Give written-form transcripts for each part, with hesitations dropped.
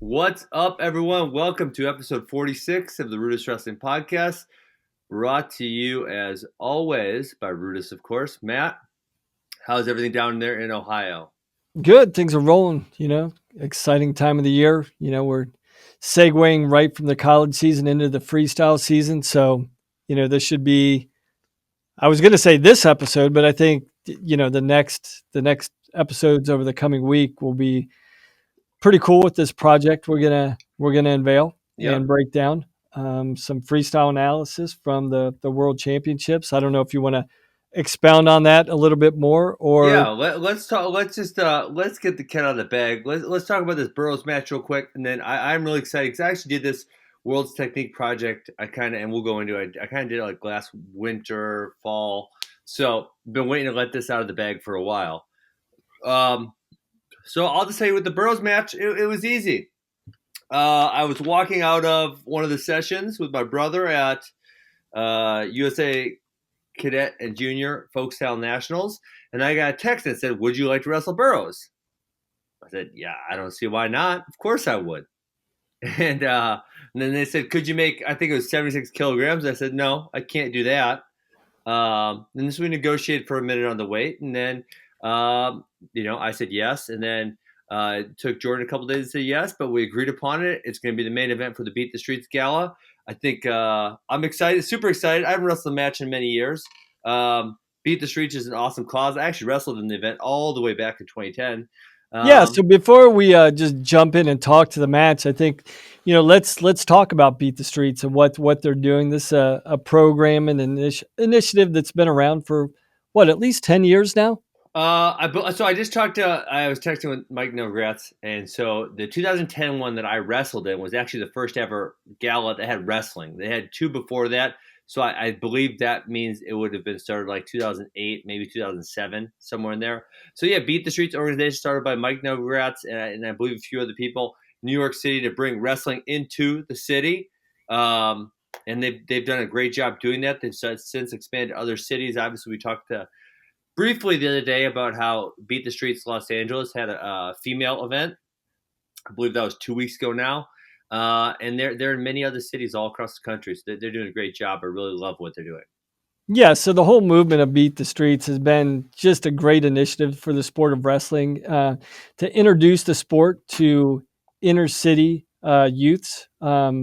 What's up, everyone? Welcome to episode 46 of the RUDIS Wrestling Podcast, brought to you as always by RUDIS, of course. Matt, how's everything down there in Ohio? Good. Things are rolling, exciting time of the year. We're segueing right from the college season into the freestyle season. So, this should be, I was going to say this episode, but I think, the next episodes over the coming week will be pretty cool with this project we're gonna unveil Yep. and break down some freestyle analysis from the world championships. I don't know if you want to expound on that a little bit more Yeah, or let's talk. Let's get the cat out of the bag. Let's talk about this Burroughs match real quick, and then I'm really excited because I actually did this World's Technique project. And we'll go into it. I kind of did it like last winter, fall. So been waiting to let this out of the bag for a while. So I'll just tell you with the Burroughs match, it was easy. I was walking out of one of the sessions with my brother at USA Cadet and Junior Folkstyle Nationals, and I got a text that said, "Would you like to wrestle Burroughs?" I said, "Yeah, I don't see why not. Of course I would." And then they said, "Could you make?" I think it was 76 kilograms. I said, "No, I can't do that." And so we negotiated for a minute on the weight, and then I said yes, and then it took Jordan a couple days to say yes, but we agreed upon it. It's going to be the main event for the Beat the Streets Gala. I think I'm excited, super excited. I haven't wrestled a match in many years. Beat the Streets is an awesome cause. I actually wrestled in the event all the way back in 2010. Yeah, so before we just jump in and talk to the match, I think let's talk about Beat the Streets and what they're doing. This a program and initiative that's been around for what, at least 10 years now. I just talked to. I was texting with Mike Novogratz, and so the 2010 one that I wrestled in was actually the first ever gala that had wrestling. They had two before that, so I believe that means it would have been started like 2008, maybe 2007, somewhere in there. So yeah, Beat the Streets organization started by Mike Novogratz and I believe a few other people, New York City, to bring wrestling into the city. And they've done a great job doing that. They've since expanded to other cities. Obviously, we talked to briefly the other day about how Beat the Streets Los Angeles had a female event. I believe that was 2 weeks ago now. And they're in many other cities all across the country. So they're doing a great job. I really love what they're doing. Yeah, so the whole movement of Beat the Streets has been just a great initiative for the sport of wrestling to introduce the sport to inner city youths. A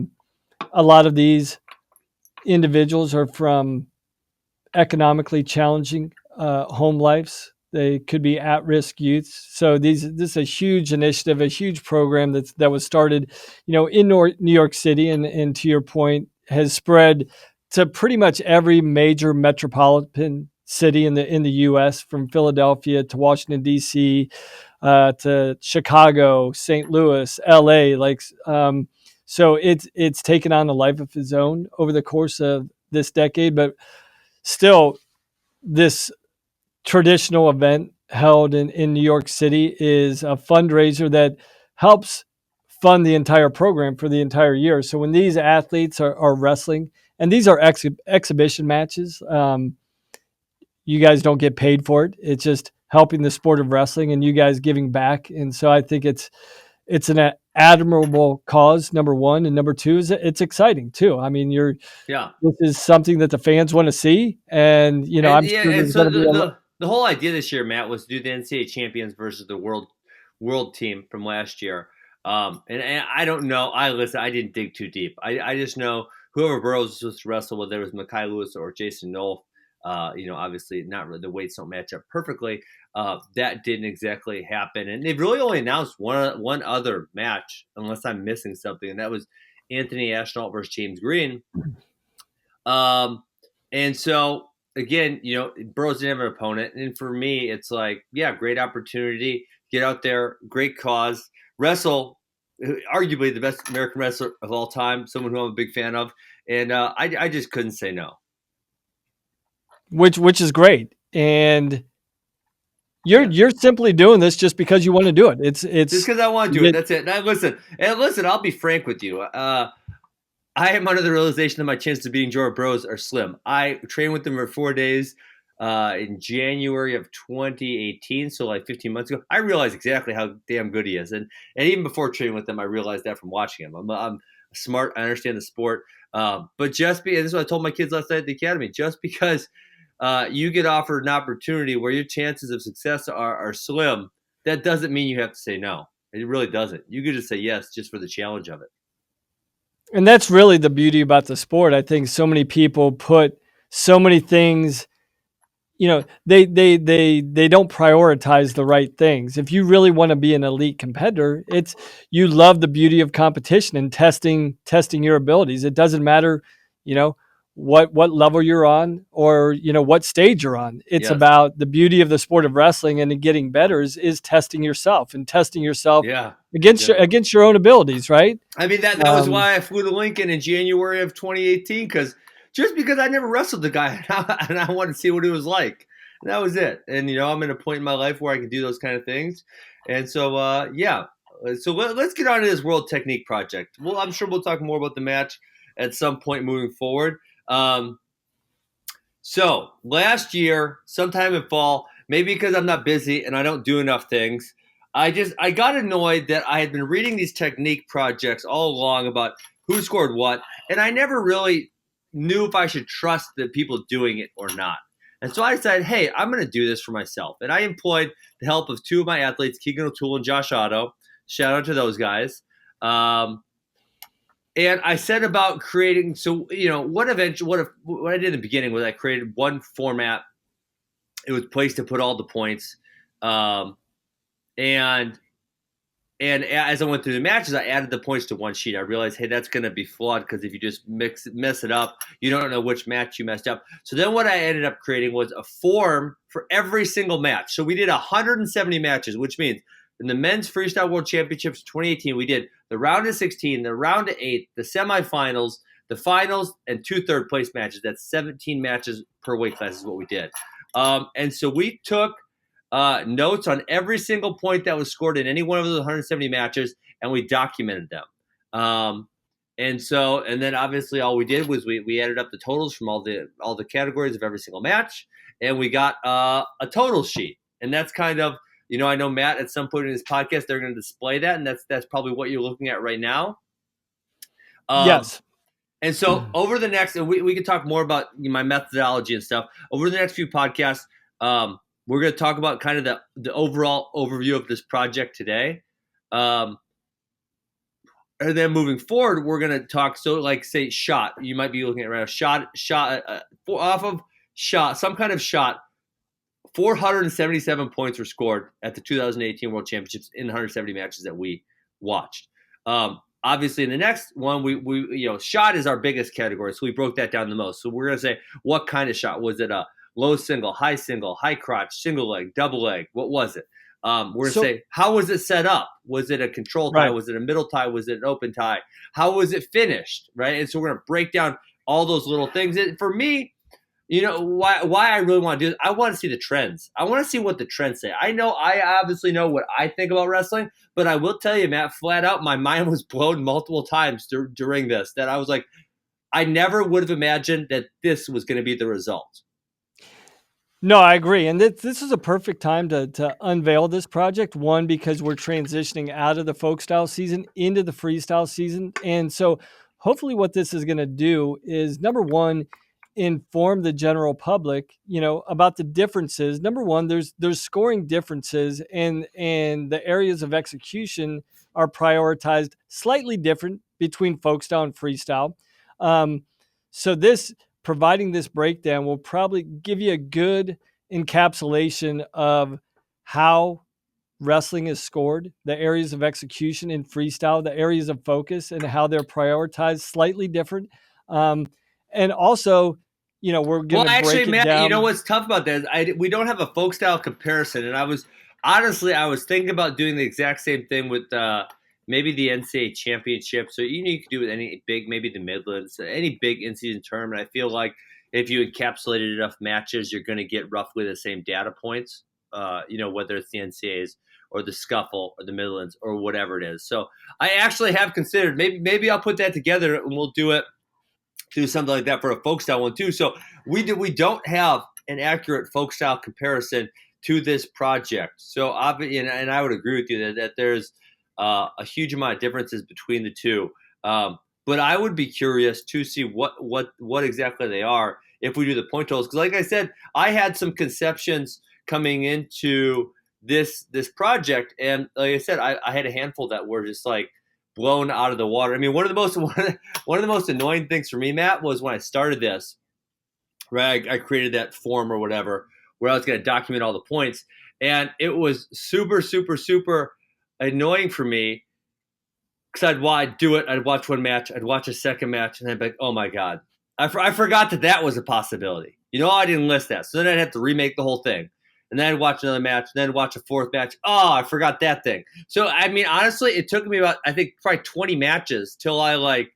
lot of these individuals are from economically challenging home lives. They could be at-risk youths. So this is a huge initiative, a huge program that was started, in New York City, and to your point, has spread to pretty much every major metropolitan city in the U.S., from Philadelphia to Washington D.C. To Chicago, St. Louis, L.A. So it's taken on a life of its own over the course of this decade, but still, this traditional event held in New York City is a fundraiser that helps fund the entire program for the entire year. So when these athletes are wrestling, and these are exhibition matches, you guys don't get paid for it. It's just helping the sport of wrestling and you guys giving back. And so I think it's an admirable cause, number one, and number two is it's exciting too. I mean, Yeah. this is something that the fans want to see, and And I'm yeah, sure and there's so going to be a the whole idea this year, Matt, was to do the NCAA champions versus the world team from last year. And I don't know. I didn't dig too deep. I just know whoever Burroughs was supposed to wrestle, whether it was Makai Lewis or Jason Knoll. Obviously not really, the weights don't match up perfectly. That didn't exactly happen, and they've really only announced one other match, unless I'm missing something, and that was Anthony Ashnault versus James Green. And so again, Burroughs didn't have an opponent, and for me, it's like, yeah, great opportunity, get out there, great cause, wrestle, arguably the best American wrestler of all time, someone who I'm a big fan of, and I just couldn't say no. which is great, and Yeah. you're simply doing this just because you want to do it. Just It's because I want to you do it, get that's it. Now, listen. I'll be frank with you. I am under the realization that my chances of beating Jordan Burroughs are slim. I trained with him for 4 days. in January of 2018, so like 15 months ago. I realized exactly how damn good he is, and even before training with him, I realized that from watching him. I'm smart, I understand the sport, but just be, and this is what I told my kids last night at the academy. Just because you get offered an opportunity where your chances of success are slim, that doesn't mean you have to say no. It really doesn't. You could just say yes just for the challenge of it. And that's really the beauty about the sport. I think so many people put so many things, they don't prioritize the right things. If you really want to be an elite competitor, it's you love the beauty of competition and testing your abilities. It doesn't matter, what level you're on or what stage you're on. It's Yes. about the beauty of the sport of wrestling and getting better is testing yourself and testing yourself Yeah. against your own abilities, right? I mean, that was why I flew to Lincoln in January of 2018, because I never wrestled the guy and I wanted to see what it was like. And that was it. And I'm in a point in my life where I can do those kind of things. And so yeah. So let's get on to this World Technique Project. Well, I'm sure we'll talk more about the match at some point moving forward. So last year, sometime in fall, maybe because I'm not busy and I don't do enough things, I got annoyed that I had been reading these technique projects all along about who scored what, and I never really knew if I should trust the people doing it or not. And so I decided, hey, I'm going to do this for myself. And I employed the help of two of my athletes, Keegan O'Toole and Josh Otto. Shout out to those guys. And I said about creating, so what I did in the beginning was I created one format. It was a place to put all the points, and as I went through the matches, I added the points to one sheet. I realized, hey, that's going to be flawed because if you just mess it up, you don't know which match you messed up. So then what I ended up creating was a form for every single match. So we did 170 matches, which means in the men's freestyle world championships 2018, we did the round of 16, the round of 8, the semifinals, the finals, and 2 third-place matches. That's 17 matches per weight class is what we did. And so we took notes on every single point that was scored in any one of those 170 matches, and we documented them. And then obviously all we did was we added up the totals from all the categories of every single match, and we got a total sheet. And that's kind of, I know Matt at some point in his podcast they're going to display that, and that's probably what you're looking at right now. Yes. And so over the next, and we can talk more about my methodology and stuff over the next few podcasts. We're going to talk about kind of the overall overview of this project today. And then moving forward, we're going to talk. So like say shot, you might be looking at around shot off of shot, some kind of shot. 477 points were scored at the 2018 World Championships in 170 matches that we watched. Obviously, in the next one, we shot is our biggest category, so we broke that down the most. So we're going to say, what kind of shot? Was it a low single, high crotch, single leg, double leg? What was it? We're going to say, how was it set up? Was it a control tie? Right. Was it a middle tie? Was it an open tie? How was it finished? Right? And so we're going to break down all those little things. And for me, why I really want to do this, I want to see the trends. I want to see what the trends say. I obviously know what I think about wrestling, but I will tell you, Matt, flat out, my mind was blown multiple times during this, that I was like, I never would have imagined that this was going to be the result. No, I agree. And this is a perfect time to unveil this project. One, because we're transitioning out of the folk style season into the freestyle season. And so hopefully what this is going to do is, number one, inform the general public, about the differences. Number one, there's scoring differences, and the areas of execution are prioritized slightly different between folk style and freestyle. So providing this breakdown will probably give you a good encapsulation of how wrestling is scored, the areas of execution in freestyle, the areas of focus, and how they're prioritized slightly different. And also, we're going to break it Matt, down. You know what's tough about that is we don't have a folk style comparison. And I was thinking about doing the exact same thing with maybe the NCAA championship. So you could do with any big, maybe the Midlands, any big in-season tournament. I feel like if you encapsulated enough matches, you're going to get roughly the same data points, whether it's the NCAAs or the Scuffle or the Midlands or whatever it is. So I actually have considered maybe I'll put that together and we'll do something like that for a folk style one too. So we don't have an accurate folk style comparison to this project. So, and I would agree with you that there's a huge amount of differences between the two. But I would be curious to see what exactly they are if we do the point totals. Because, like I said, I had some conceptions coming into this project, and like I said, I had a handful that were just like blown out of the water. I mean, one of the most annoying things for me, Matt, was when I started this. Right, I created that form or whatever where I was going to document all the points, and it was super, super, super annoying for me because I'd do it. I'd watch one match, I'd watch a second match, and I'd be like, "Oh my god, I forgot that was a possibility." I didn't list that, so then I'd have to remake the whole thing, and then I'd watch another match, and then watch a fourth match. Oh, I forgot that thing. So I mean, honestly, it took me about, I think, probably 20 matches till I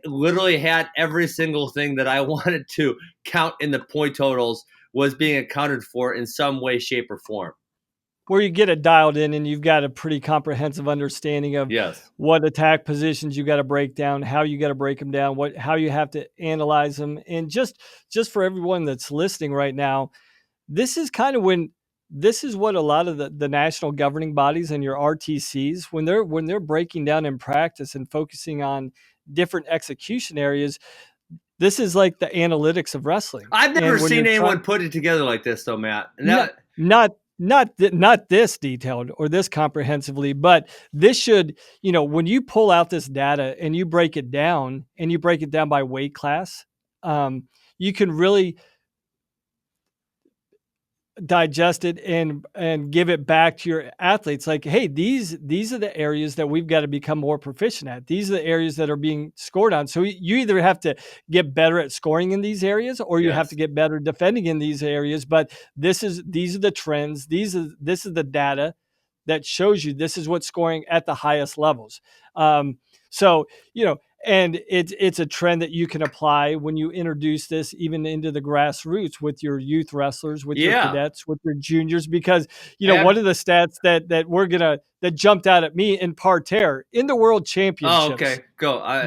literally had every single thing that I wanted to count in the point totals was being accounted for in some way, shape, or form. Where you get it dialed in and you've got a pretty comprehensive understanding of Yes. what attack positions you got to break down, how you got to break them down, how you have to analyze them. And just for everyone that's listening right now, this is kind of this is what a lot of the national governing bodies and your RTCs, when they're breaking down in practice and focusing on different execution areas, this is like the analytics of wrestling. I've never seen anyone put it together like this, though, Matt. Not this detailed or this comprehensively, but this should, when you pull out this data and you break it down by weight class, you can really digest it and give it back to your athletes. Like, hey, these are the areas that we've got to become more proficient at. These are the areas that are being scored on. So you either have to get better at scoring in these areas, or you have to get better defending in these areas. But these are the trends. This is the data that shows you this is what's scoring at the highest levels. So, and it's a trend that you can apply when you introduce this even into the grassroots with your youth wrestlers, with your cadets, with your juniors, because, one of the stats that jumped out at me in parterre in the world championships. Oh, okay. Go.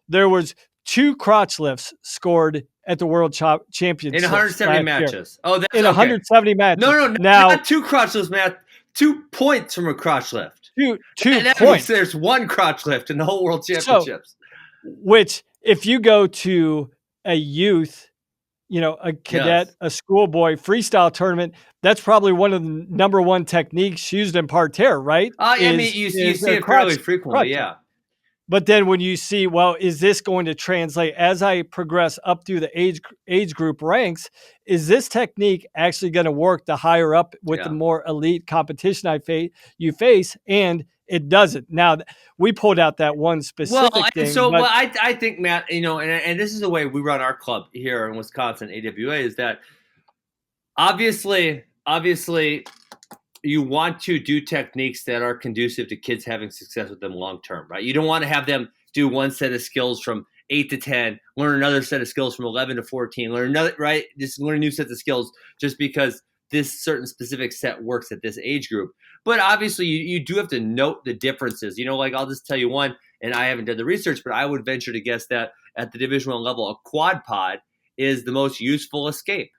There was 2 crotch lifts scored at the world championships in 170 matches. Oh, that's in 170 matches. No, not 2 crotch lifts, Matt. 2 points from a crotch lift. Two points. There's 1 crotch lift in the whole world championships. So, which, if you go to a youth, a cadet, a schoolboy freestyle tournament, that's probably one of the number one techniques used in parterre, right? I mean, you see it fairly frequently, yeah. But then when you see, well, is this going to translate as I progress up through the age group ranks? Is this technique actually going to work the higher up with the more elite competition you face? And it doesn't. Now, we pulled out that one specific thing. So, I think, Matt, and this is the way we run our club here in Wisconsin, AWA, is that obviously you want to do techniques that are conducive to kids having success with them long term, right? You don't want to have them do one set of skills from 8 to 10, learn another set of skills from 11 to 14, learn another, right? Just learn new sets of skills just because this certain specific set works at this age group. But obviously you do have to note the differences. I'll just tell you one, and I haven't done the research, but I would venture to guess that at the Division I level, a quad pod is the most useful escape.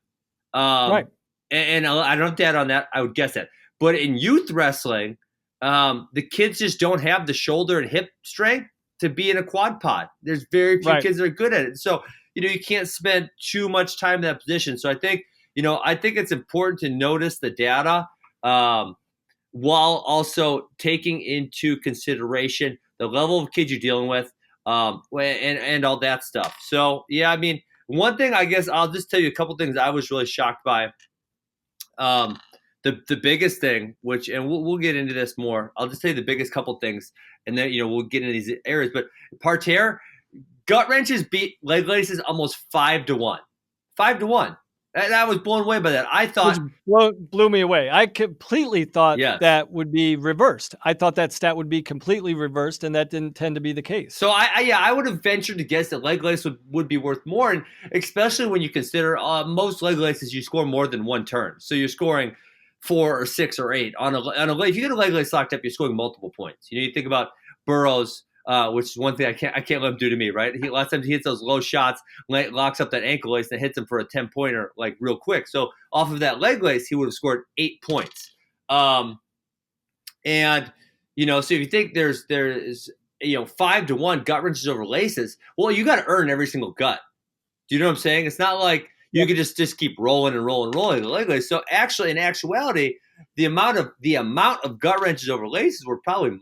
Right. And I don't have data on that. I would guess that. But in youth wrestling, the kids just don't have the shoulder and hip strength to be in a quad pod. There's very few kids that are good at it. So, you can't spend too much time in that position. So I think it's important to notice the data while also taking into consideration the level of kids you're dealing with and all that stuff. So, yeah, I mean, one thing, I guess I'll just tell you a couple things I was really shocked by. The biggest thing, and we'll get into this more, I'll just tell you the biggest couple things, and then we'll get into these areas. But parterre, gut wrenches beat leg laces almost 5-1. 5-1. And I was blown away by that. I thought blew me away. I completely thought that would be reversed. I thought that stat would be completely reversed, and that didn't tend to be the case. So I would have ventured to guess that leg lace would be worth more, and especially when you consider most leg laces you score more than one turn. So you're scoring 4 or 6 or 8 on a if you get a leg lace locked up, you're scoring multiple points. You think about Burroughs which is one thing I can't let him do to me, right? A lot of times he hits those low shots, locks up that ankle lace, and hits him for a 10-pointer like real quick. So off of that leg lace, he would have scored 8 points. And so if you think there's 5-1 gut wrenches over laces, well, you got to earn every single gut. Do you know what I'm saying? It's not like you could just keep rolling and rolling the leg lace. So actually, in actuality, the amount of gut wrenches over laces were probably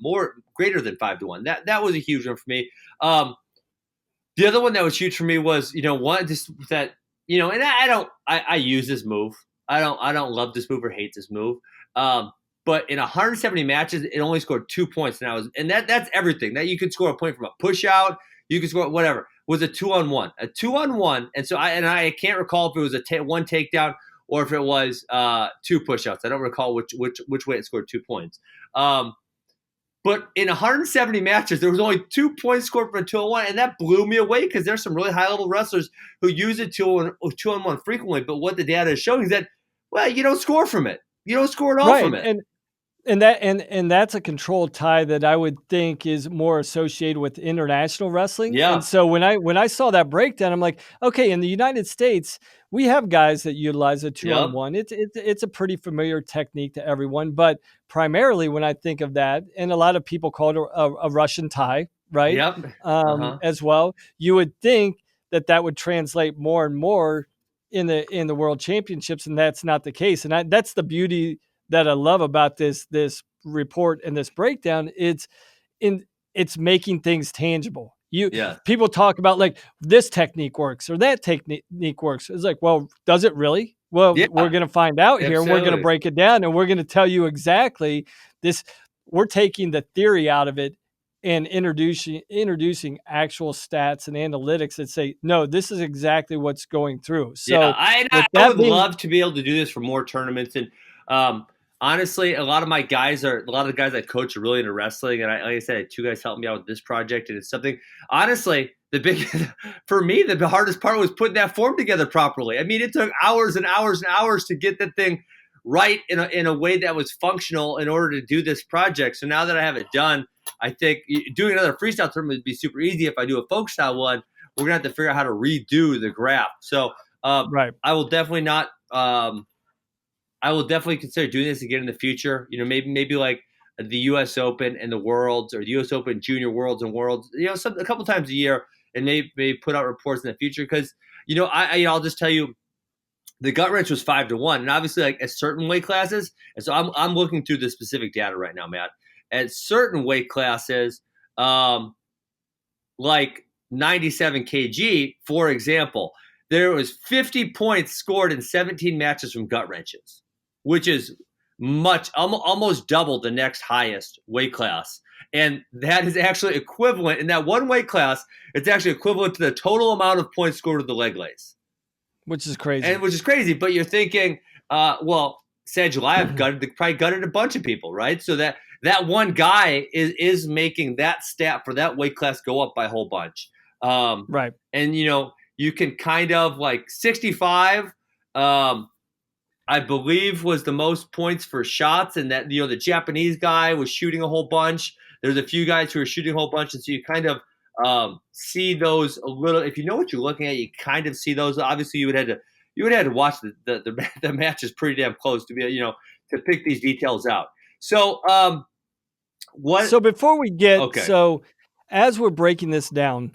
greater than 5-1. That was a huge one for me. The other one that was huge for me was one just that and I use this move. I don't love this move or hate this move. But in 170 matches, it only scored 2 points, and that's everything. That you could score a point from a push out, you could score whatever. Was a 2-on-1, and so I can't recall if it was one takedown or if it was 2 push-outs. I don't recall which way it scored 2 points. But in 170 matches, there was only 2 points scored for a 2-on-1, and that blew me away because there's some really high-level wrestlers who use a 2-on-1 frequently. But what the data is showing is that, well, you don't score from it. You don't score at all from it. And that's a controlled tie that I would think is more associated with international wrestling. Yeah. And so when I saw that breakdown, I'm like, okay, in the United States, we have guys that utilize a 2-on-1. It's a pretty familiar technique to everyone, but primarily when I think of that, and a lot of people call it a Russian tie, right? Yep. As well, you would think that would translate more and more in the world championships, and that's not the case. And that's the beauty that I love about this report and this breakdown. It's making things tangible. People talk about like this technique works or that technique works. It's like, well, does it really? Well, we're going to find out here. And we're going to break it down, and we're going to tell you exactly this. We're taking the theory out of it and introducing actual stats and analytics that say, no, this is exactly what's going through. So I would love to be able to do this for more tournaments. And honestly, a lot of the guys I coach are really into wrestling. And like I said, I had 2 guys helping me out with this project. And it's something, honestly, for me, the hardest part was putting that form together properly. I mean, it took hours and hours and hours to get that thing right in a way that was functional in order to do this project. So now that I have it done, I think doing another freestyle tournament would be super easy. If I do a folk style one, we're gonna have to figure out how to redo the graph. So right. I will definitely consider doing this again in the future. Maybe like the U.S. Open and the Worlds, or the U.S. Open Junior Worlds and Worlds. A couple times a year, and maybe put out reports in the future because I'll just tell you. The gut wrench was 5-1, and obviously, like at certain weight classes, and so I'm looking through the specific data right now, Matt. At certain weight classes, like 97 kg, for example, there was 50 points scored in 17 matches from gut wrenches, which is almost double the next highest weight class. And that is actually equivalent in that one weight class. It's actually equivalent to the total amount of points scored with the leg lace. Which is crazy. But you're thinking, Sadulayev probably gutted a bunch of people, right? So that one guy is making that stat for that weight class go up by a whole bunch. Right. And, you can kind of like 65, I believe was the most points for shots. And that, the Japanese guy was shooting a whole bunch. There's a few guys who are shooting a whole bunch. And so you kind of, see those a little. If you know what you're looking at, you kind of see those. Obviously, you would have to watch the matches pretty damn close to be to pick these details out. So what? So before we get so as we're breaking this down,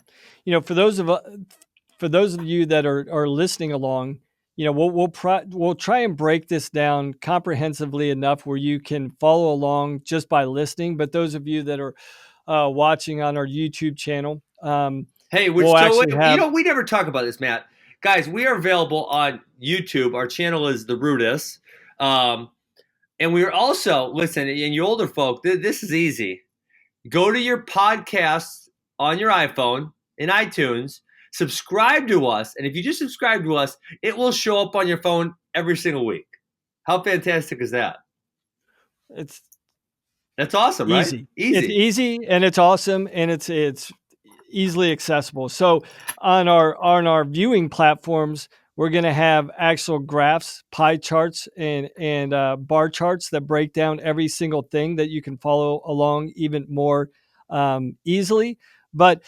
for those of you that are listening along, we'll try and break this down comprehensively enough where you can follow along just by listening. But those of you that are watching on our YouTube channel. Hey, we never talk about this, Matt. Guys, we are available on YouTube. Our channel is the RUDIS. And we are also, listen, and you older folk, this is easy. Go to your podcasts on your iPhone in iTunes, subscribe to us, and if you just subscribe to us, it will show up on your phone every single week. How fantastic is that? That's awesome, right? Easy. It's easy and it's awesome and it's easily accessible. So on our viewing platforms, we're going to have actual graphs, pie charts, and bar charts that break down every single thing that you can follow along even more easily. But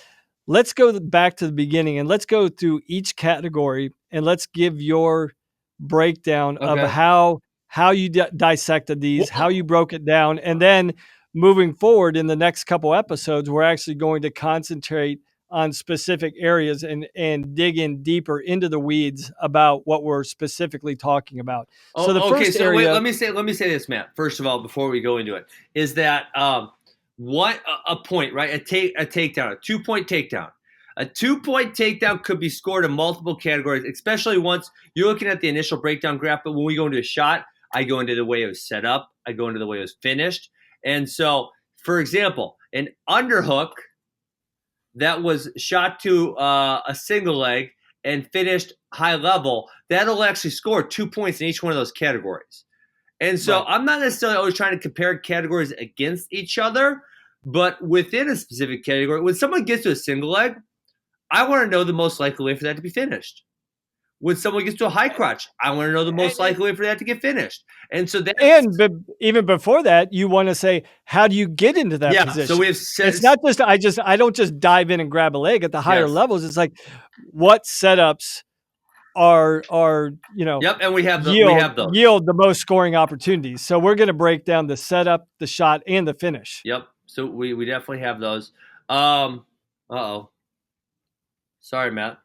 let's go back to the beginning and let's go through each category and let's give your breakdown of Okay. how you dissected these, how Well, you broke it down, and then moving forward in the next couple episodes, we're actually going to concentrate on specific areas and dig in deeper into the weeds about what we're specifically talking about. So the oh, okay. first So wait, area, let me say this, Matt. First of all, before we go into it, is that what a point, right? A takedown, a 2 point takedown. A 2 point takedown could be scored in multiple categories, especially once you're looking at the initial breakdown graph. But when we go into a shot, I go into the way it was set up, I go into the way it was finished. And so, for example, an underhook that was shot to a single leg and finished high level, that'll actually score 2 points in each one of those categories. And so right. I'm not necessarily always trying to compare categories against each other, but within a specific category, when someone gets to a single leg, I want to know the most likely way for that to be finished. When someone gets to a high crotch, I want to know the most likely way for that to get finished. And so that's, And even before that, you want to say, how do you get into that yeah. So we position? have It's not just I don't just dive in and grab a leg at the higher yes. levels. It's like what setups are Yep, and we have those. yield the most scoring opportunities. So we're going to break down the setup, the shot, and the finish. Yep. So we definitely have those. Uh-oh. Sorry, Matt.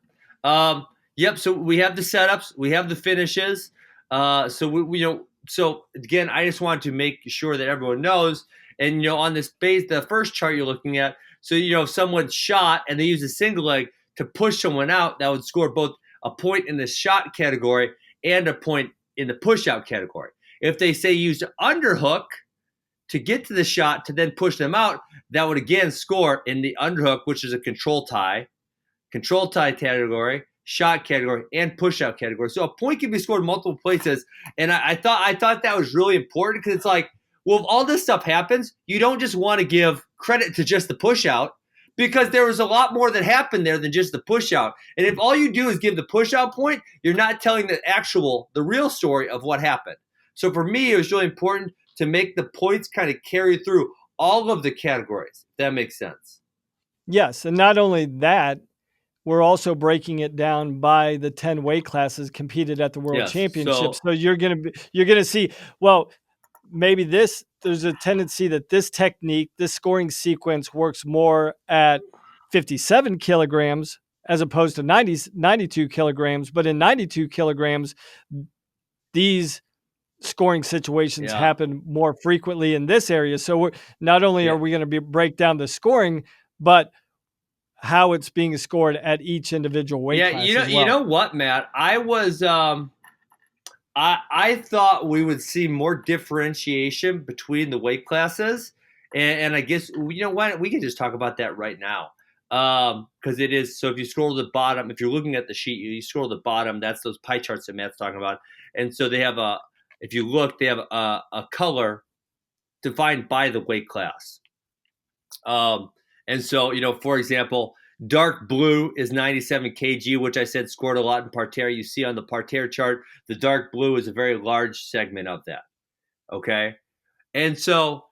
Yep. So we have the setups, we have the finishes. So so again, I just wanted to make sure that everyone knows. And on this base, the first chart you're looking at. So if someone shot and they use a single leg to push someone out, that would score both a point in the shot category and a point in the push out category. If they say use an underhook to get to the shot to then push them out, that would again score in the underhook, which is a control tie category, shot category, and push out category. So a point can be scored in multiple places. And I thought that was really important because it's like, well, if all this stuff happens, you don't just want to give credit to just the push out because there was a lot more that happened there than just the push out. And if all you do is give the push out point, you're not telling the real story of what happened. So for me, it was really important to make the points kind of carry through all of the categories. If that makes sense. Yes, and not only that, we're also breaking it down by the 10 weight classes competed at the World Yes. Championships. So you're gonna see, well, maybe there's a tendency that this technique, this scoring sequence works more at 57 kilograms as opposed to 92 kilograms. But in 92 kilograms, these scoring situations happen more frequently in this area. So we're not only are we going to break down the scoring, but how it's being scored at each individual weight class. You know what, Matt? I was I thought we would see more differentiation between the weight classes, and I guess why we can just talk about that right now because it is. So if you scroll to the bottom, if you're looking at the sheet, you scroll to the bottom. That's those pie charts that Matt's talking about, and so they have if you look, they have a color defined by the weight class. And so, for example, dark blue is 97 kg, which I said scored a lot in parterre. You see on the parterre chart, the dark blue is a very large segment of that. Okay. And so,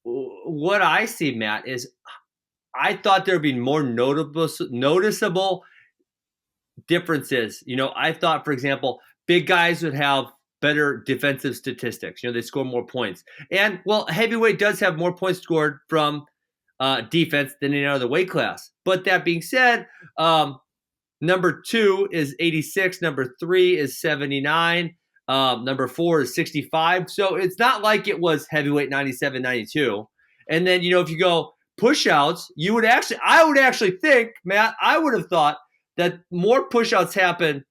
what I see, Matt, is I thought there would be more noticeable differences. I thought, for example, big guys would have better defensive statistics. They score more points. And, well, heavyweight does have more points scored from defense than any other weight class. But that being said, number 2 is 86. Number 3 is 79. Number 4 is 65. So it's not like it was heavyweight 97, 92. And then, if you go push-outs, I would actually think, Matt, I would have thought that more push-outs happen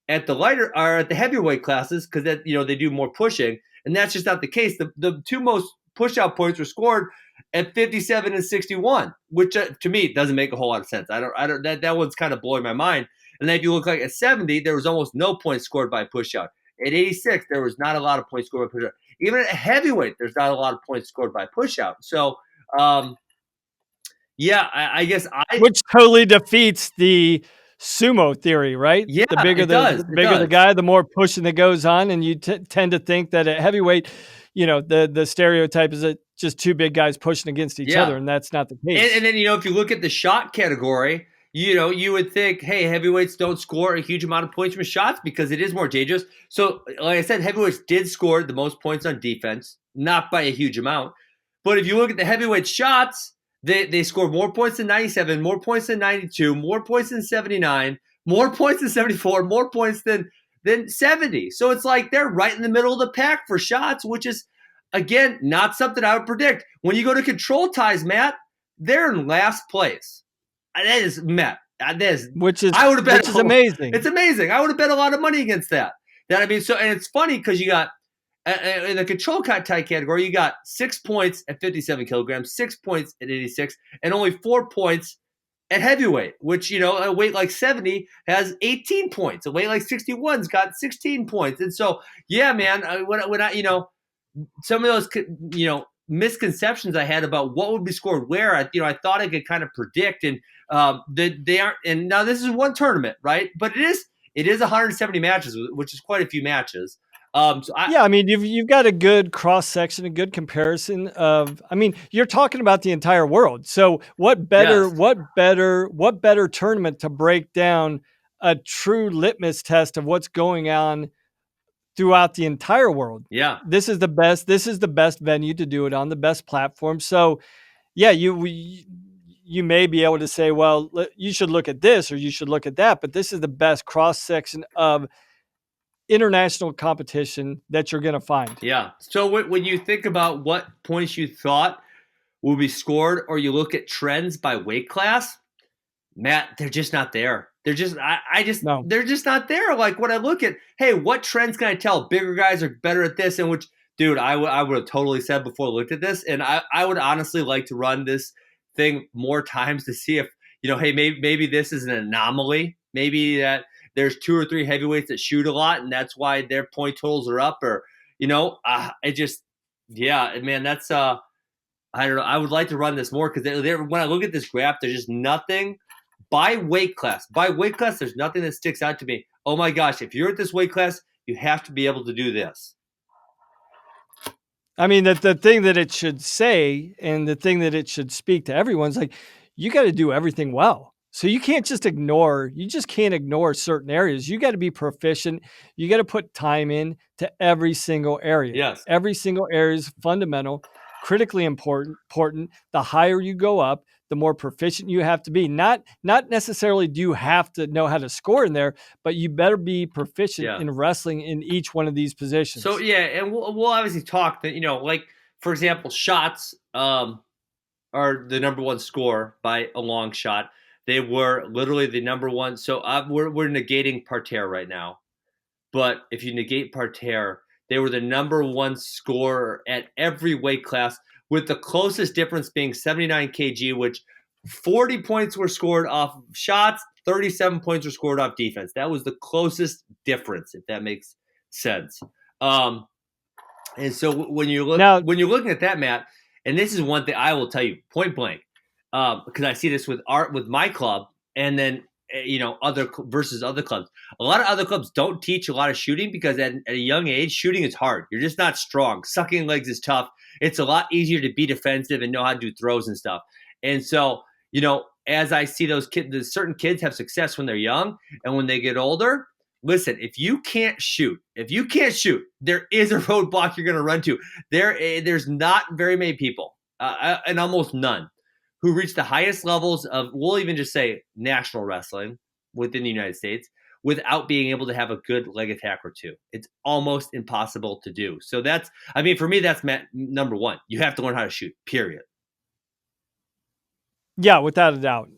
at the lighter or at the heavyweight classes because that they do more pushing, and that's just not the case. The two most push-out points were scored at 57 and 61, which to me doesn't make a whole lot of sense. I don't. That one's kind of blowing my mind. And then if you look like at 70, there was almost no points scored by push-out. At 86, there was not a lot of points scored by push-out. Even at heavyweight, there's not a lot of points scored by push-out. So, I guess which totally defeats the sumo theory, right? Yeah, the bigger the guy, the more pushing that goes on, and you tend to think that at heavyweight, the stereotype is that just two big guys pushing against each other, and that's not the case. And then, if you look at the shot category, you would think, hey, heavyweights don't score a huge amount of points from shots because it is more dangerous. So, like I said, heavyweights did score the most points on defense, not by a huge amount. But if you look at the heavyweight shots, they scored more points than 97, more points than 92, more points than 79, more points than 74, more points than 70. So it's like they're right in the middle of the pack for shots, which is, again, not something I would predict. When you go to control ties, Matt, they're in last place. That is Matt. Which is amazing. It's amazing. I would have bet a lot of money against that. And it's funny because you got in the control tie category, you got 6 points at 57 kilograms, 6 points at 86, and only 4 points at heavyweight, which, a weight like 70 has 18 points. A weight like 61's got 16 points. And so, yeah, man, when I some of those, misconceptions I had about what would be scored where, I thought I could kind of predict, and they aren't. And now this is one tournament, right? But it is 170 matches, which is quite a few matches. You've got a good cross section, a good comparison of. You're talking about the entire world. So what better tournament to break down a true litmus test of what's going on throughout the entire world? Yeah, this is the best. This is the best venue to do it on, the best platform. So, yeah, you may be able to say, well, you should look at this or you should look at that, but this is the best cross section of international competition that you're going to find. Yeah. So when you think about what points you thought will be scored, or you look at trends by weight class, Matt, they're just not there. They're just, no. They're just not there. Like when I look at, hey, what trends can I tell? Bigger guys are better at this, and which, dude, I would have totally said before I looked at this, and I would honestly like to run this thing more times to see if, hey, maybe this is an anomaly. Maybe that there's 2 or 3 heavyweights that shoot a lot, and that's why their point totals are up. Or, man, that's I don't know. I would like to run this more because when I look at this graph, there's just nothing by weight class. By weight class, there's nothing that sticks out to me. Oh my gosh, if you're at this weight class, you have to be able to do this. The thing that it should say and the thing that it should speak to everyone's like, you got to do everything well. So you just can't ignore certain areas. You got to be proficient. You got to put time in to every single area. Yes. Every single area is fundamental, critically important. The higher you go up, the more proficient you have to be. Not necessarily do you have to know how to score in there, but you better be proficient in wrestling in each one of these positions. So, yeah, and we'll obviously talk that, like, for example, shots are the number one score by a long shot. They were literally the number one. So we're negating parterre right now. But if you negate parterre, they were the number one scorer at every weight class, with the closest difference being 79 kg, which 40 points were scored off shots, 37 points were scored off defense. That was the closest difference, if that makes sense. And so when you're looking at that, Matt, and this is one thing I will tell you point blank, because I see this with my club, and then other versus other clubs. A lot of other clubs don't teach a lot of shooting because at a young age, shooting is hard. You're just not strong. Sucking legs is tough. It's a lot easier to be defensive and know how to do throws and stuff. And so, as I see those kids, certain kids have success when they're young, and when they get older, listen, if you can't shoot, there is a roadblock you're going to run to. There's not very many people, and almost none, who reach the highest levels of, we'll even just say, national wrestling within the United States without being able to have a good leg attack or two. It's almost impossible to do. So for me, that's number one. You have to learn how to shoot, period. Yeah, without a doubt.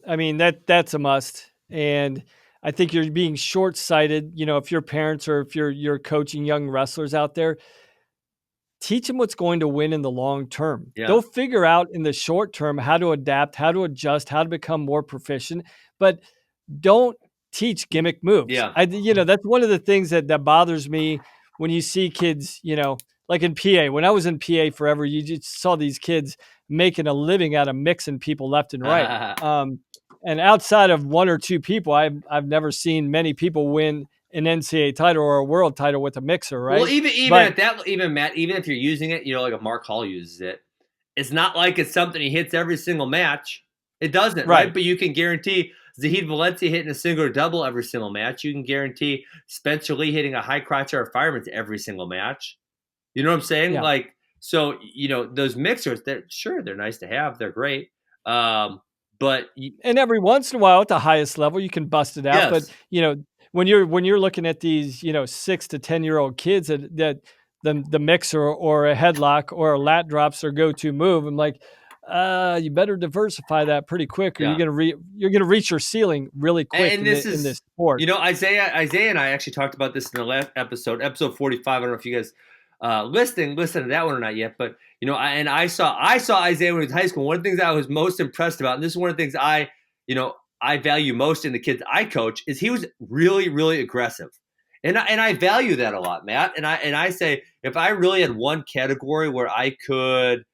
That's a must. And I think you're being short-sighted, if you're parents or if you're coaching young wrestlers out there. Teach them what's going to win in the long term. Yeah. They'll figure out in the short term how to adapt, how to adjust, how to become more proficient, but don't teach gimmick moves. Yeah. That's one of the things that bothers me when you see kids, like in PA. When I was in PA forever, you just saw these kids making a living out of mixing people left and right. And outside of 1 or 2 people, I've never seen many people win an NCAA title or a world title with a mixer, right? Well, even Matt, even if you're using it, like a Mark Hall uses it, it's not like it's something he hits every single match. It doesn't, right? Right. But you can guarantee Zahid Valencia hitting a single or double every single match. You can guarantee Spencer Lee hitting a high crotch or fireman's every single match. You know what I'm saying? Yeah. Like, so, those mixers, they're nice to have. They're great. But And every once in a while at the highest level, you can bust it out. But, yes, when you're looking at these, 6 to 10-year-old kids that the mixer or a headlock or a lat drops their go-to move, I'm like, you better diversify that pretty quick, or yeah. you're gonna reach your ceiling really quick And this in this is, sport. Isaiah and I actually talked about this in the last episode 45. I don't know if you guys listen to that one or not yet, but I saw Isaiah when he was in high school. One of the things I was most impressed about, and this is one of the things I value most in the kids I coach, is he was really, really aggressive. And I value that a lot, Matt. And I say, if I really had one category where I could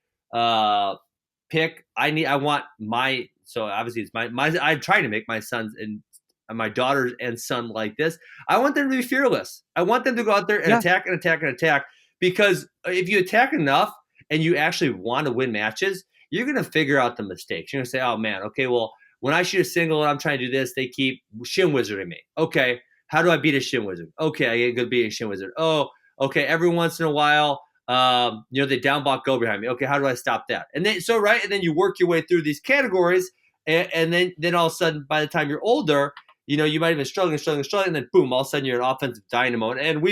pick, I want my, so obviously it's my I'm trying to make my sons and my daughters and son like this. I want them to be fearless. I want them to go out there and Yeah. attack and attack and attack, because if you attack enough and you actually want to win matches, you're going to figure out the mistakes. You're going to say, oh man, okay, well, when I shoot a single and I'm trying to do this, they keep shin wizarding me. Okay, how do I beat a shin wizard? Okay, I get good beating a shin wizard. Oh, okay, every once in a while, they down block go behind me. Okay, how do I stop that? And then and then you work your way through these categories, and then all of a sudden, by the time you're older, you might have been struggling, and then boom, all of a sudden you're an offensive dynamo. And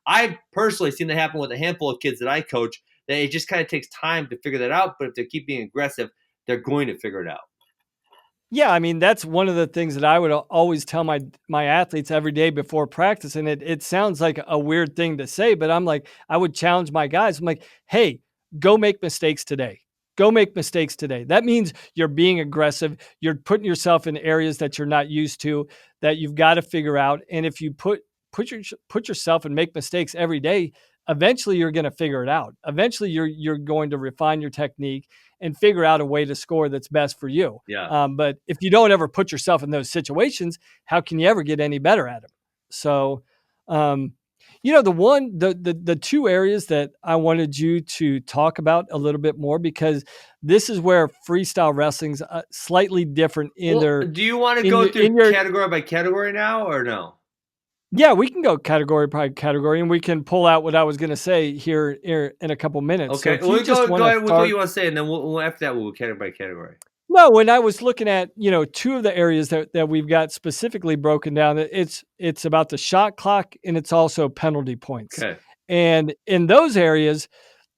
I've personally seen that happen with a handful of kids that I coach. That it just kind of takes time to figure that out, but if they keep being aggressive, they're going to figure it out. Yeah, I mean, that's one of the things that I would always tell my athletes every day before practice. And it sounds like a weird thing to say, but I'm like, I would challenge my guys. I'm like, hey, go make mistakes today. Go make mistakes today. That means you're being aggressive. You're putting yourself in areas that you're not used to, that you've got to figure out. And if you put yourself and make mistakes every day, eventually you're going to figure it out. Eventually you're going to refine your technique and figure out a way to score that's best for you. Yeah. But if you don't ever put yourself in those situations, how can you ever get any better at them? So, the two areas that I wanted you to talk about a little bit more, because this is where freestyle wrestling's slightly different in Well, their do you want to in go the, through in your category by category now, or no? yeah, we can go category by category, and we can pull out what I was going to say here in a couple minutes. So Okay, if well, you just go want to ahead with what start. you want to say, and then we'll after that we'll go category by category. No, when I was looking at, two of the areas that we've got specifically broken down, it's about the shot clock and it's also penalty points. Okay. And in those areas,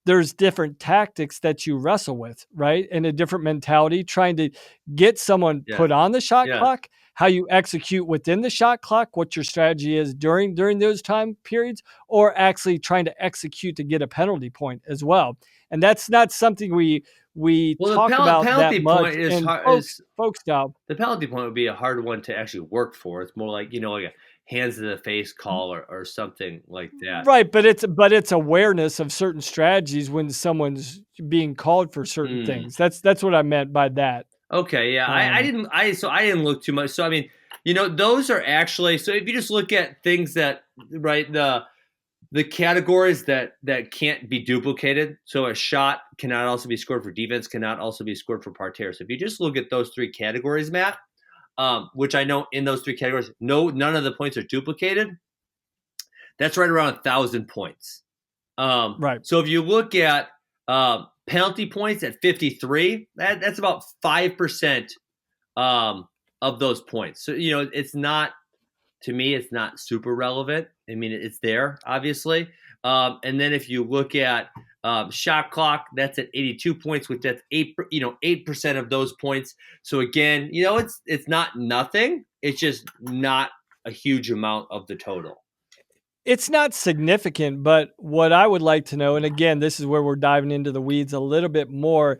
there's different tactics that you wrestle with, right? And a different mentality, trying to get someone Yeah. put on the shot Yeah. clock, how you execute within the shot clock, what your strategy is during those time periods, or actually trying to execute to get a penalty point as well. And that's not something we Well, talk about that penalty much point is in hard. folk style. The penalty point would be a hard one to actually work for. It's more like like a hands to the face call or something like that. Right, but it's awareness of certain strategies when someone's being called for certain things. That's what I meant by that. Okay, yeah, I didn't look too much. So I mean, those are actually, so if you just look at things that, right, the categories that can't be duplicated. So a shot cannot also be scored for defense, cannot also be scored for parterre. So if you just look at those three categories, Matt, which I know in those three categories, none of the points are duplicated. That's right around 1,000 points. Right. So if you look at penalty points at 53, that's about 5% of those points. So it's not, to me, it's not super relevant. I mean, it's there, obviously. And then if you look at shot clock, that's at 82 points, which that's 8% of those points. So again, it's not nothing. It's just not a huge amount of the total. It's not significant, but what I would like to know, and again, this is where we're diving into the weeds a little bit more,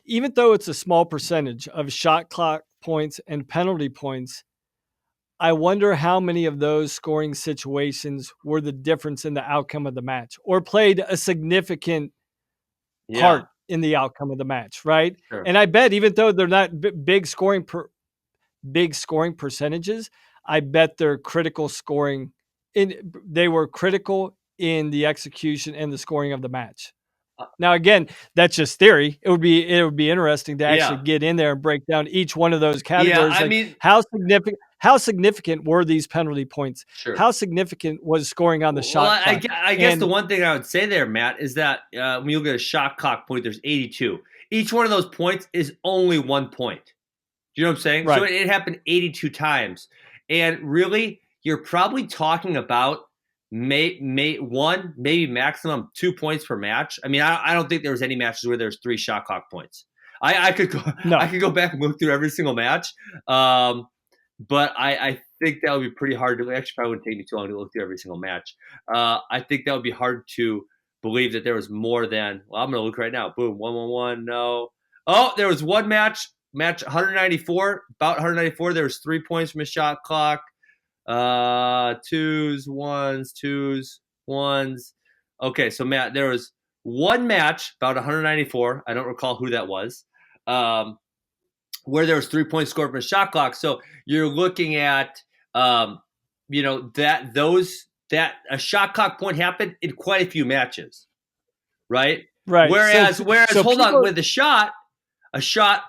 even though it's a small percentage of shot clock points and penalty points, I wonder how many of those scoring situations were the difference in the outcome of the match or played a significant part in the outcome of the match, right? Sure. And I bet even though they're not big scoring percentages, I bet they're critical scoring. They were critical in the execution and the scoring of the match. Now, again, that's just theory. It would be interesting to actually Yeah. get in there and break down each one of those Yeah, categories. I Like mean, how significant were these penalty points? sure. How significant was scoring on the Well, shot clock? I guess the And one thing I would say there, Matt, is that when you look at a shot clock point, there's 82. Each one of those points is only 1 point. Do you know what I'm saying? So right, it happened 82 times. And really, you're probably talking about maybe maximum 2 points per match. I mean, I don't think there was any matches where there's 3 shot clock points. I could go I no, could go back and look through every single match. But I think that would be pretty hard to actually probably wouldn't take me too long to look through every single match. I think that would be hard to believe that there was more than, well, I'm gonna look right now. Boom, 111, no. Oh, there was one match 194, about 194. There was 3 points from a shot clock. Twos, ones. Okay, so Matt, there was one match about 194. I don't recall who that was. Where there was 3 points scored from a shot clock. So you're looking at, that a shot clock point happened in quite a few matches, right? right. Whereas, So hold on, people, with a shot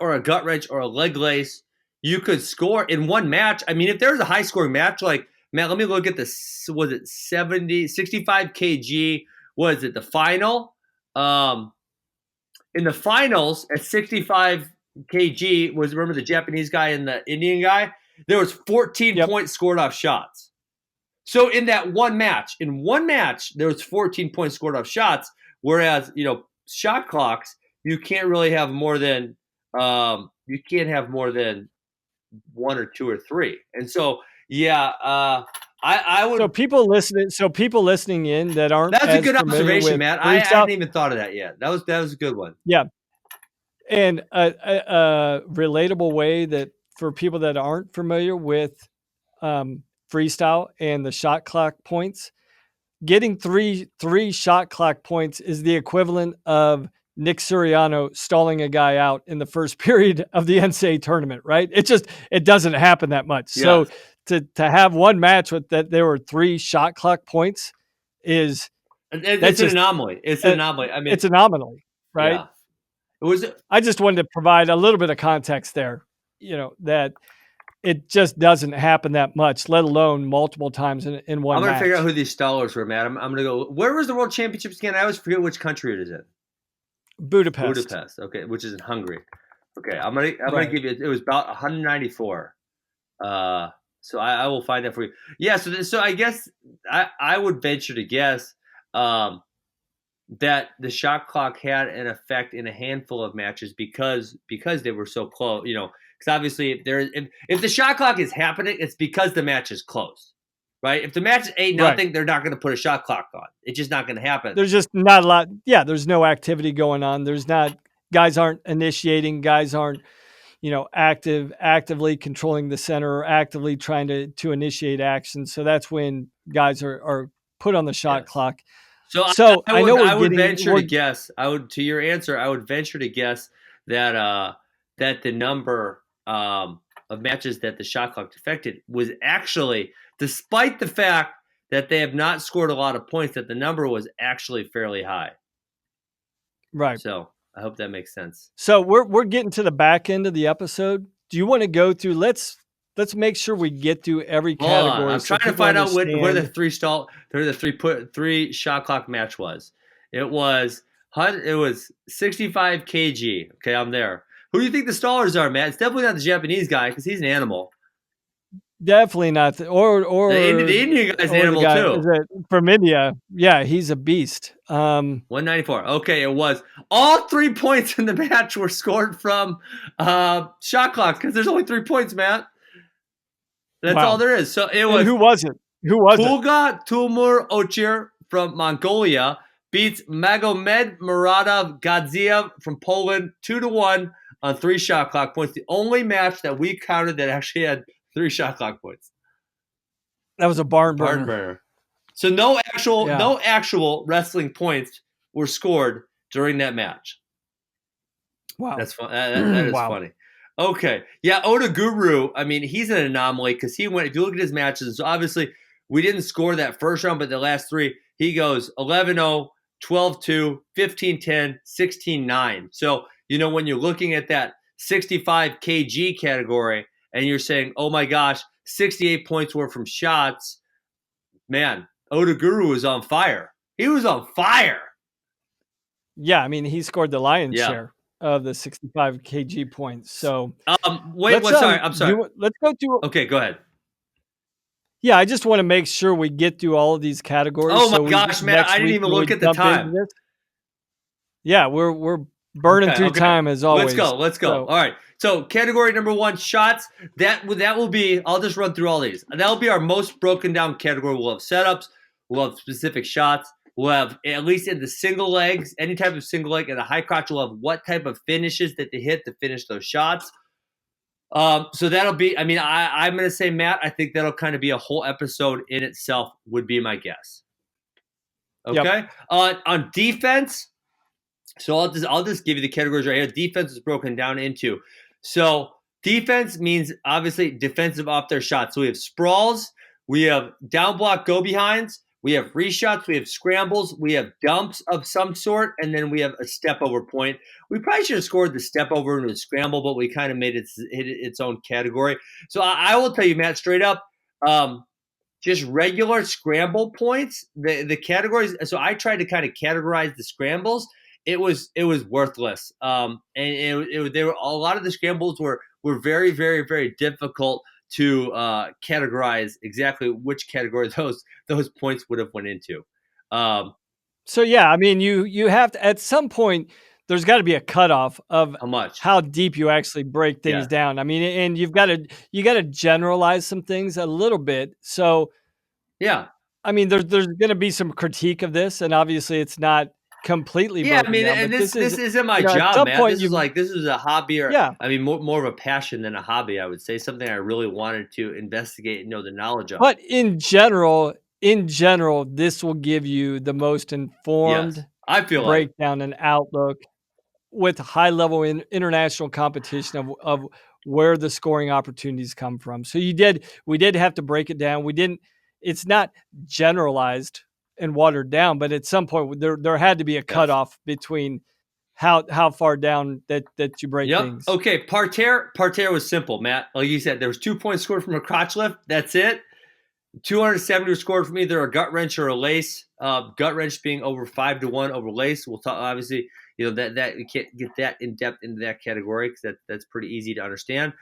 or a gut wrench or a leg lace, you could score in one match. I mean, if there was a high scoring match, like, man, let me look at this. Was it 65 kg? Was it the final? In the finals at 65 kg was, remember the Japanese guy and the Indian guy? There was 14 yep. points scored off shots. So in that one match, there was 14 points scored off shots. Whereas, shot clocks, you can't really have more than you can't have more than 1 or 2 or 3. And so, yeah, I would. So people listening in that aren't That's a as good familiar observation, with Matt. I freestyle, hadn't even thought of that yet. That was a good one. yeah, and a relatable way that for people that aren't familiar with freestyle and the shot clock points, getting three shot clock points is the equivalent of Nick Suriano stalling a guy out in the first period of the NCAA tournament, right? It doesn't happen that much. Yeah. So to have one match with that there were 3 shot clock points is It's an anomaly. It's an anomaly. I mean, it's an anomaly, right? yeah. It was. I just wanted to provide a little bit of context there, that it just doesn't happen that much, let alone multiple times in one I'm gonna match. figure out who these stallers were, Matt. I'm gonna go. Where was the World Championships again? I always forget which country it is in. Budapest. Okay, which is in Hungary. Okay, I'm gonna give you. It was about 194. So I will find that for you. Yeah. So I guess I would venture to guess that the shot clock had an effect in a handful of matches because they were so close. Because obviously if the shot clock is happening, it's because the match is close. Right? If the match is 8-0, they're not going to put a shot clock on. It's just not going to happen. There's just not a lot. Yeah, there's no activity going on. There's not, guys aren't initiating, guys aren't, actively controlling the center or actively trying to initiate action. So that's when guys are put on the shot clock. So I know I would venture to guess. To your answer, I would venture to guess that that the number of matches that the shot clock affected was actually, despite the fact that they have not scored a lot of points, that the number was actually fairly high. Right. So I hope that makes sense. So we're getting to the back end of the episode. Do you want to go through? Let's make sure we get through every category. I'm trying to find out where the three shot clock match was. It was 65 kg. Okay, I'm there. Who do you think the stallers are, Matt? It's definitely not the Japanese guy because he's an animal. Definitely not. Or the Indian guy's an animal too. From India. Yeah, he's a beast. 194. Okay, it was. All 3 points in the match were scored from shot clock because there's only 3 points, Matt. That's all there is. So it was. And who was it? Pulga Tumur Ochir from Mongolia beats Magomed Muradov Gadziev from Poland 2-1 on 3 shot clock points. The only match that we counted that actually had 3 shot clock points. That was a barn burner. So no actual wrestling points were scored during that match. Wow, that's fun. That is funny. Okay, yeah, Oda Guru. I mean, he's an anomaly because he went. If you look at his matches, so obviously we didn't score that first round, but the last 3, he goes 11-0, 12-2, 15-10, 16-9. So, when you're looking at that 65 kg category and you're saying, oh my gosh, 68 points were from shots, man, Odaguru was on fire. He was on fire. Yeah, I mean, he scored the lion's Yeah. share of the 65 kg points. So, sorry, I'm sorry. Let's go to. Okay, go ahead. Yeah, I just want to make sure we get through all of these categories. Oh my gosh, man! I didn't even look at the time. Yeah, we're burning through time as always. Let's go. All right. So category number 1, shots. That will be. I'll just run through all these. That will be our most broken down category. We'll have setups. We'll have specific shots. We'll have, at least in the single legs, any type of single leg, and the high crotch, we'll have what type of finishes that they hit to finish those shots. So that'll be, I'm going to say, Matt, I think that'll kind of be a whole episode in itself, would be my guess. Okay. Yep. On defense, so I'll just give you the categories right here. Defense is broken down into. So defense means obviously defensive off their shots. So we have sprawls, we have down block go behinds, we have reshots, we have scrambles, we have dumps of some sort, and then we have a step over point. We probably should have scored the step over into the scramble, but we kind of made it its own category. So I will tell you, Matt, straight up, just regular scramble points, the categories. So I tried to kind of categorize the scrambles. It was worthless. And there were a lot of the scrambles were very, very, very difficult to categorize exactly which category those points would have went into. So yeah, I mean, you have to, at some point, there's got to be a cutoff of how deep you actually break things down. I mean, and you got to generalize some things a little bit. So yeah, I mean, there's going to be some critique of this, and obviously it's not completely broken down, and this isn't my job, man. This is a hobby, or more of a passion than a hobby, I would say. Something I really wanted to investigate and know the knowledge of. But in general, this will give you the most informed breakdown and outlook with high level international competition of where the scoring opportunities come from. So we did have to break it down. It's not generalized and watered down, but at some point there had to be a cutoff between how far down that you break things. Okay, parterre was simple, Matt. Like you said, there was 2 points scored from a crotch lift. That's it. 270 was scored from either a gut wrench or a lace. Gut wrench being over 5-1 over lace. We'll talk, obviously, that you can't get that in depth into that category because that's pretty easy to understand.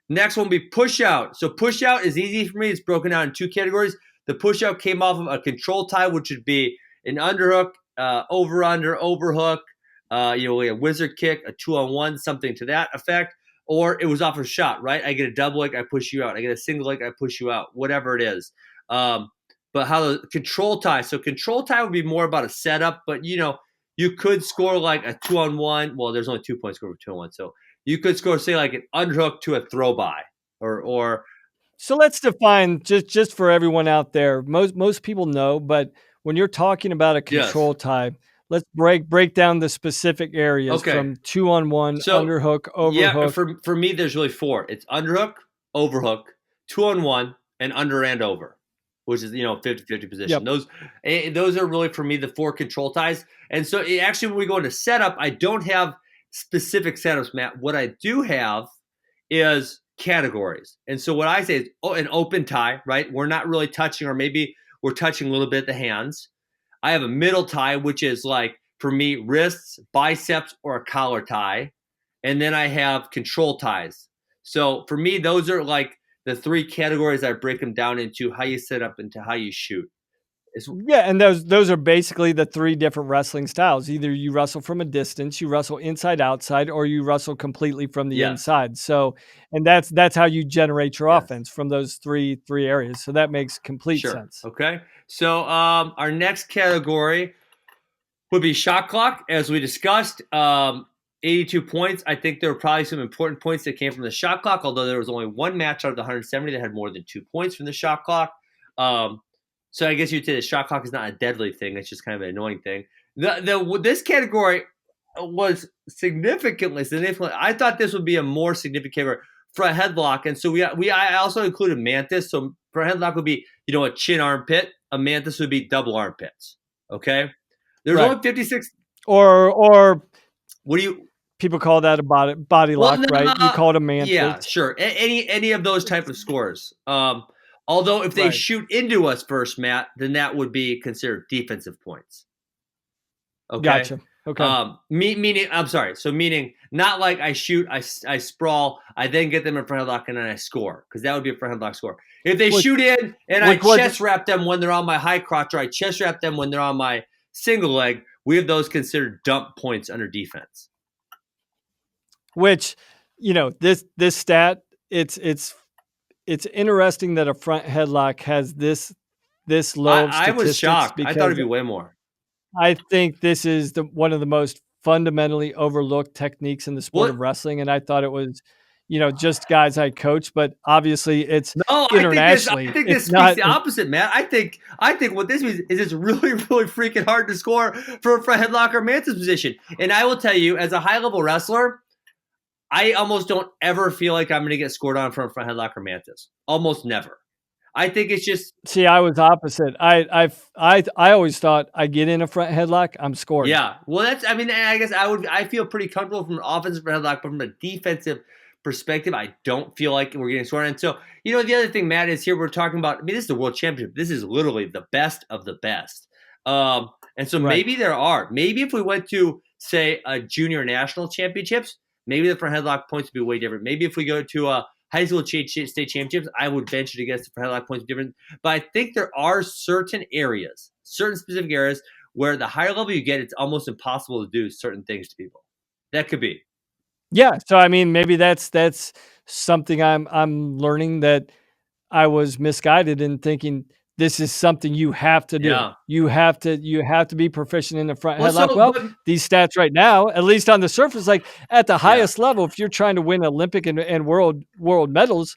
Next one will be push out. So push out is easy for me. It's broken down in 2 categories. The push out came off of a control tie, which would be an underhook, over under, overhook, a wizard kick, a 2-on-1, something to that effect. Or it was off a shot, right? I get a double leg, I push you out. I get a single leg, I push you out. Whatever it is. But how the control tie. So control tie would be more about a setup, but you could score like a 2-on-1. Well, there's only 2 points scored for 2-on-1. So you could score, say, like an underhook to a throw by, or. So let's define just for everyone out there. Most people know, but when you're talking about a control tie, let's break down the specific areas from 2-on-1, underhook, overhook. Yeah, for me, there's really 4. It's underhook, overhook, 2-on-1, and under and over, which is 50-50 position. Yep. Those are really for me the 4 control ties. And so actually, when we go into setup, I don't have specific setups, Matt. What I do have is categories. And so what I say is an open tie, right? We're not really touching, or maybe we're touching a little bit at the hands. I have a middle tie, which is like, for me, wrists, biceps, or a collar tie. And then I have control ties. So for me, those are like the 3 categories I break them down into: how you set up into how you shoot. And those are basically the 3 different wrestling styles. Either you wrestle from a distance, you wrestle inside outside, or you wrestle completely from the inside. So, and that's how you generate your offense, from those three areas. So that makes complete sense. Okay. So our next category would be shot clock, as we discussed. 82 points. I think there were probably some important points that came from the shot clock, although there was only 1 match out of the 170 that had more than 2 points from the shot clock. So I guess you'd say the shot clock is not a deadly thing. It's just kind of an annoying thing. This category was significantly. I thought this would be a more significant category for a headlock. And so I also included mantis. So for a headlock would be, a chin armpit. A mantis would be double armpits. Okay. There's only 56. Or What do you? people call that a body Well, lock, right? You call it a mantis. yeah, sure. Any of those type of scores. Although if they shoot into us first, Matt, then that would be considered defensive points. Okay. Gotcha. Okay. Meaning, I'm sorry. So meaning not like I shoot, I sprawl, I then get them in front headlock and then I score, because that would be a front headlock score. If they shoot in and I chest wrap them when they're on my high crotch, or I chest wrap them when they're on my single leg, we have those considered dump points under defense. Which, this stat, it's interesting that a front headlock has this low of statistics. I was shocked. I thought it'd be way more. I think this is one of the most fundamentally overlooked techniques in the sport of wrestling, and I thought it was, just guys I coach, but obviously it's internationally. I think this speaks the opposite, Matt. I think what this means is it's really, really freaking hard to score for a front headlock or mantis position. And I will tell you, as a high level wrestler, I almost don't ever feel like I'm going to get scored on from a front headlock or mantis. Almost never. I think it's just. See, I was opposite. I always thought I get in a front headlock, I'm scored. Yeah. Well, I guess I feel pretty comfortable from an offensive front headlock, but from a defensive perspective, I don't feel like we're getting scored. And so, the other thing, Matt, is here we're talking about. This is the world championship. This is literally the best of the best. And so maybe maybe if we went to, say, a junior national championships, maybe the front headlock points would be way different. Maybe if we go to a high school state championships, I would venture to guess the front headlock points are different. But I think there are certain specific areas where the higher level you get, it's almost impossible to do certain things to people. That could be. Yeah. So, maybe that's something I'm learning, that I was misguided in thinking this is something you have to do. Yeah. You have to be proficient in the front headlock. These stats right now, at least on the surface, like at the highest level, if you're trying to win Olympic and world medals,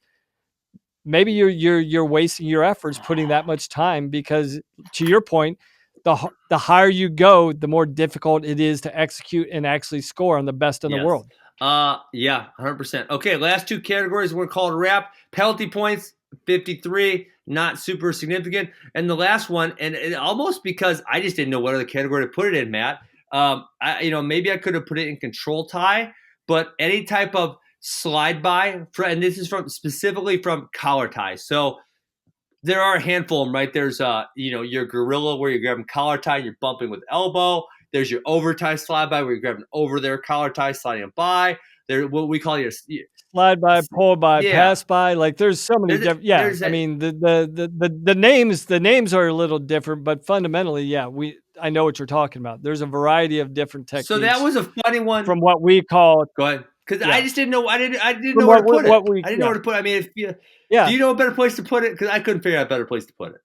maybe you're wasting your efforts putting that much time, because to your point, the higher you go, the more difficult it is to execute and actually score on the best in the world. Yeah, 100%. Okay, last two categories we're called wrap. Penalty points, 53, not super significant. And the last one, and almost because I just didn't know what other category to put it in, Matt. Maybe I could have put it in control tie, but any type of slide by, and this is specifically from collar ties. So there are a handful of them, right? There's your gorilla, where you're grabbing collar tie and you're bumping with elbow. There's your over tie slide by, where you're grabbing over their collar tie, sliding them by. There, what we call your slide by, pull by, pass by. Like there's so many different. Yeah, the names are a little different, but fundamentally, I know what you're talking about. There's a variety of different techniques. So that was a funny one from what we call. Go ahead, because I just didn't know. I didn't know where to put it. I didn't know where to put it. Do you know a better place to put it? Because I couldn't figure out a better place to put it.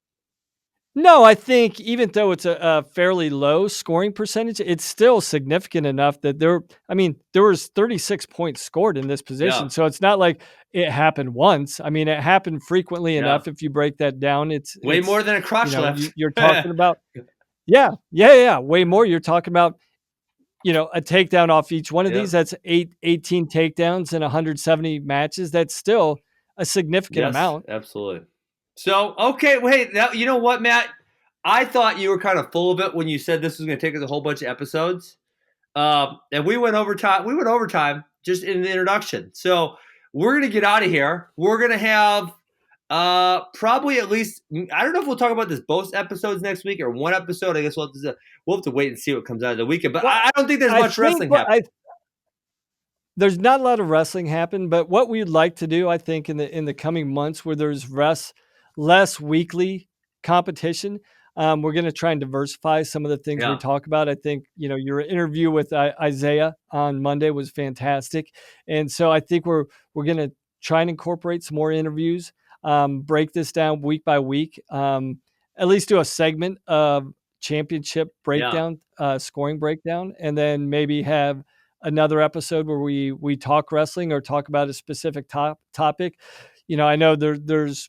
No, I think even though it's a fairly low scoring percentage, it's still significant enough that there was 36 points scored in this position. Yeah. So it's not like it happened once. It happened frequently enough. If you break that down, it's way more than a crotch left. You're talking about, way more. You're talking about, a takedown off each one of these. That's 18 takedowns in 170 matches. That's still a significant amount. Absolutely. So, okay, wait, you know what, Matt? I thought you were kind of full of it when you said this was going to take us a whole bunch of episodes. And we went overtime. We went overtime just in the introduction. So we're going to get out of here. We're going to have probably at least, I don't know if we'll talk about this both episodes next week or one episode. I guess we'll have to wait and see what comes out of the weekend. But I don't think there's much wrestling happening. There's not a lot of wrestling happen, but what we'd like to do, I think, in the coming months, where there's less weekly competition, we're going to try and diversify some of the things we talk about. I think, your interview with Isaiah on Monday was fantastic. And so I think we're going to try and incorporate some more interviews, break this down week by week, at least do a segment of championship breakdown, scoring breakdown, and then maybe have another episode where we talk wrestling or talk about a specific topic. I know there's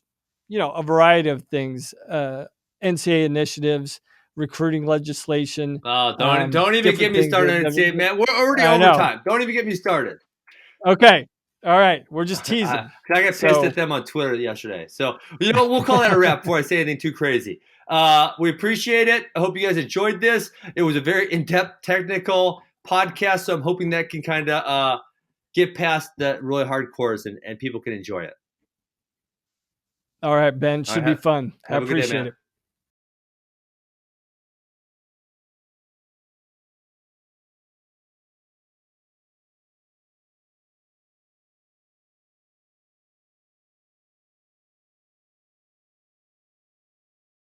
a variety of things, NCAA initiatives, recruiting legislation. Oh, don't even get me started on NCAA, man. We're already overtime. Don't even get me started. Okay. All right. We're just teasing. I got pissed at them on Twitter yesterday. So, we'll call that a wrap before I say anything too crazy. We appreciate it. I hope you guys enjoyed this. It was a very in-depth technical podcast, so I'm hoping that can kind of get past the really hardcores and people can enjoy it. All right, Ben, should be fun. I have a good day, appreciate man. it.